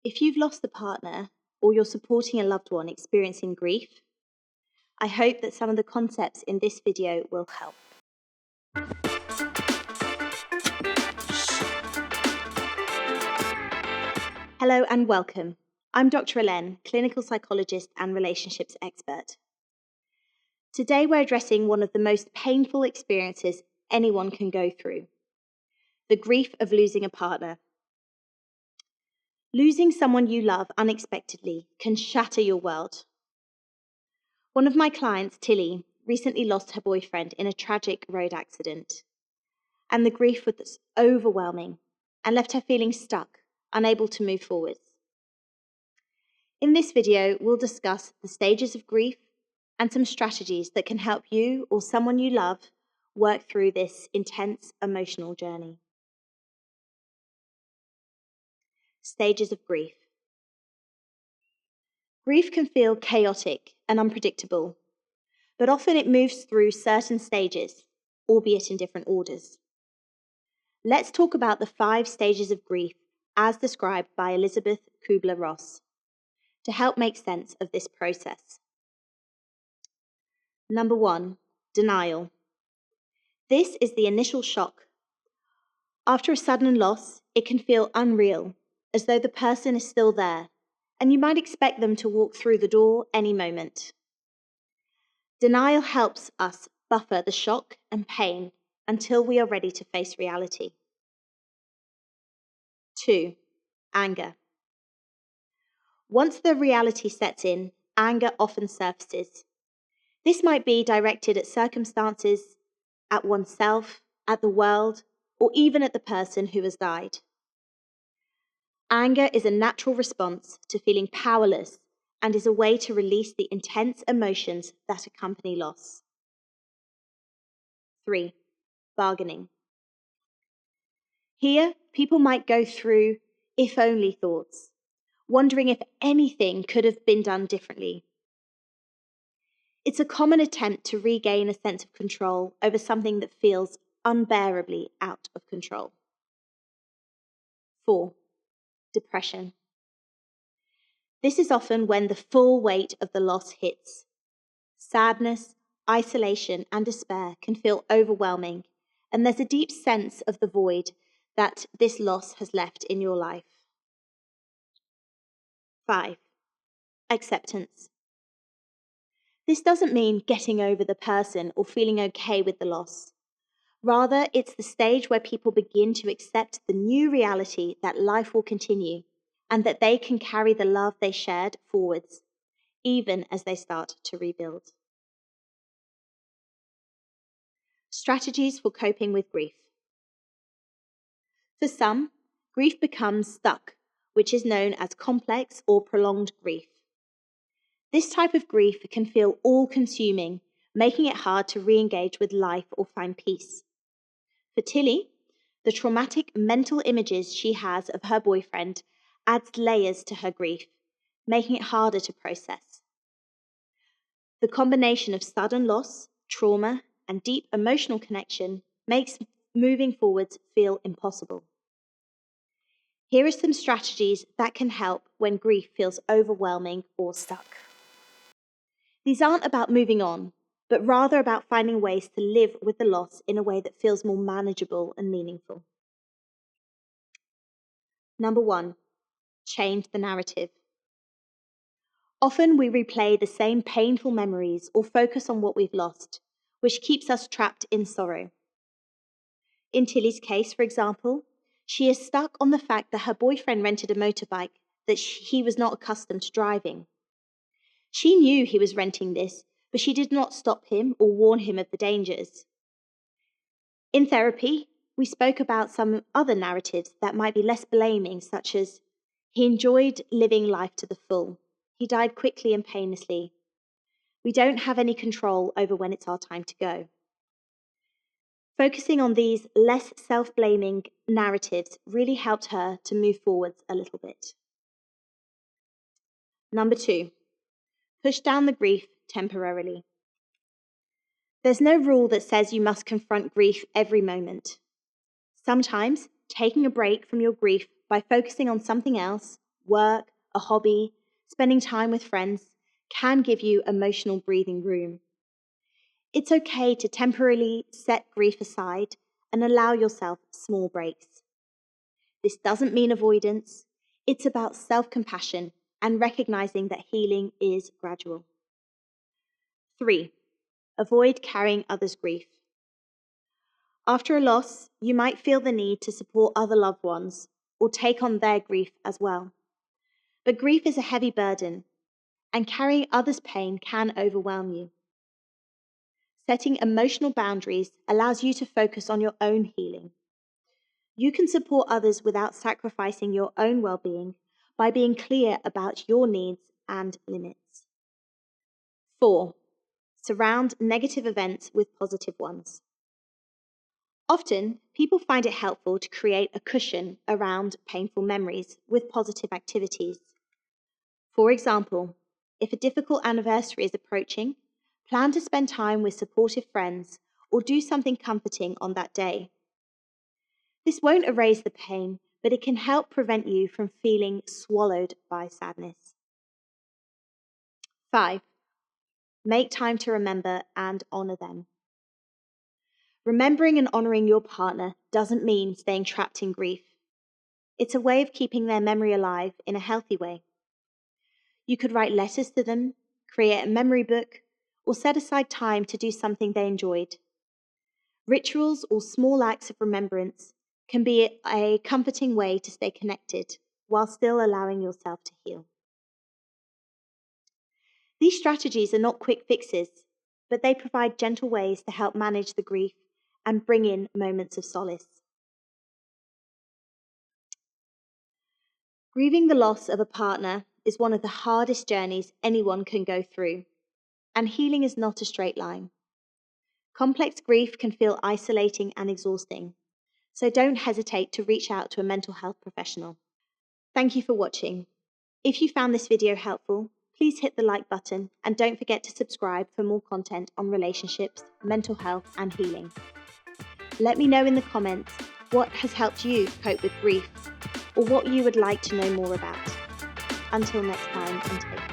If you've lost a partner or you're supporting a loved one experiencing grief, I hope that some of the concepts in this video will help. Hello and welcome. I'm Dr. Elen, clinical psychologist and relationships expert. Today we're addressing one of the most painful experiences anyone can go through, the grief of losing a partner. Losing someone you love unexpectedly can shatter your world. One of my clients, Tilly, recently lost her boyfriend in a tragic road accident, and the grief was overwhelming and left her feeling stuck, unable to move forwards. In this video, we'll discuss the stages of grief and some strategies that can help you or someone you love work through this intense emotional journey. Stages of grief. Grief can feel chaotic and unpredictable, but often it moves through certain stages, albeit in different orders. Let's talk about the 5 stages of grief as described by Elizabeth Kubler-Ross to help make sense of this process. Number 1, denial. This is the initial shock. After a sudden loss, it can feel unreal, as though the person is still there, and you might expect them to walk through the door any moment. Denial helps us buffer the shock and pain until we are ready to face reality. 2, anger. Once the reality sets in, anger often surfaces. This might be directed at circumstances, at oneself, at the world, or even at the person who has died. Anger is a natural response to feeling powerless and is a way to release the intense emotions that accompany loss. 3, bargaining. Here, people might go through if-only thoughts, wondering if anything could have been done differently. It's a common attempt to regain a sense of control over something that feels unbearably out of control. 4, depression. This is often when the full weight of the loss hits. Sadness, isolation, and despair can feel overwhelming, and there's a deep sense of the void that this loss has left in your life. 5, acceptance. This doesn't mean getting over the person or feeling okay with the loss. Rather, it's the stage where people begin to accept the new reality that life will continue and that they can carry the love they shared forwards, even as they start to rebuild. Strategies for coping with grief. For some, grief becomes stuck, which is known as complex or prolonged grief. This type of grief can feel all-consuming, making it hard to re-engage with life or find peace. For Tilly, the traumatic mental images she has of her boyfriend adds layers to her grief, making it harder to process. The combination of sudden loss, trauma, and deep emotional connection makes moving forwards feel impossible. Here are some strategies that can help when grief feels overwhelming or stuck. These aren't about moving on, but rather about finding ways to live with the loss in a way that feels more manageable and meaningful. Number 1, change the narrative. Often we replay the same painful memories or focus on what we've lost, which keeps us trapped in sorrow. In Tilly's case, for example, she is stuck on the fact that her boyfriend rented a motorbike that he was not accustomed to driving. She knew he was renting this, but she did not stop him or warn him of the dangers. In therapy, we spoke about some other narratives that might be less blaming, such as, he enjoyed living life to the full. He died quickly and painlessly. We don't have any control over when it's our time to go. Focusing on these less self-blaming narratives really helped her to move forwards a little bit. Number 2, push down the grief temporarily. There's no rule that says you must confront grief every moment. Sometimes, taking a break from your grief by focusing on something else, work, a hobby, spending time with friends can give you emotional breathing room. It's okay to temporarily set grief aside and allow yourself small breaks. This doesn't mean avoidance. It's about self-compassion and recognizing that healing is gradual. 3. Avoid carrying others' grief. After a loss, you might feel the need to support other loved ones or take on their grief as well. But grief is a heavy burden, and carrying others' pain can overwhelm you. Setting emotional boundaries allows you to focus on your own healing. You can support others without sacrificing your own well-being by being clear about your needs and limits. 4. Surround negative events with positive ones. Often, people find it helpful to create a cushion around painful memories with positive activities. For example, if a difficult anniversary is approaching, plan to spend time with supportive friends or do something comforting on that day. This won't erase the pain, but it can help prevent you from feeling swallowed by sadness. 5. Make time to remember and honor them. Remembering and honoring your partner doesn't mean staying trapped in grief. It's a way of keeping their memory alive in a healthy way. You could write letters to them, create a memory book, or set aside time to do something they enjoyed. Rituals or small acts of remembrance can be a comforting way to stay connected while still allowing yourself to heal. These strategies are not quick fixes, but they provide gentle ways to help manage the grief and bring in moments of solace. Grieving the loss of a partner is one of the hardest journeys anyone can go through, and healing is not a straight line. Complex grief can feel isolating and exhausting, so don't hesitate to reach out to a mental health professional. Thank you for watching. If you found this video helpful, please hit the like button and don't forget to subscribe for more content on relationships, mental health, and healing. Let me know in the comments what has helped you cope with grief or what you would like to know more about. Until next time, and take care.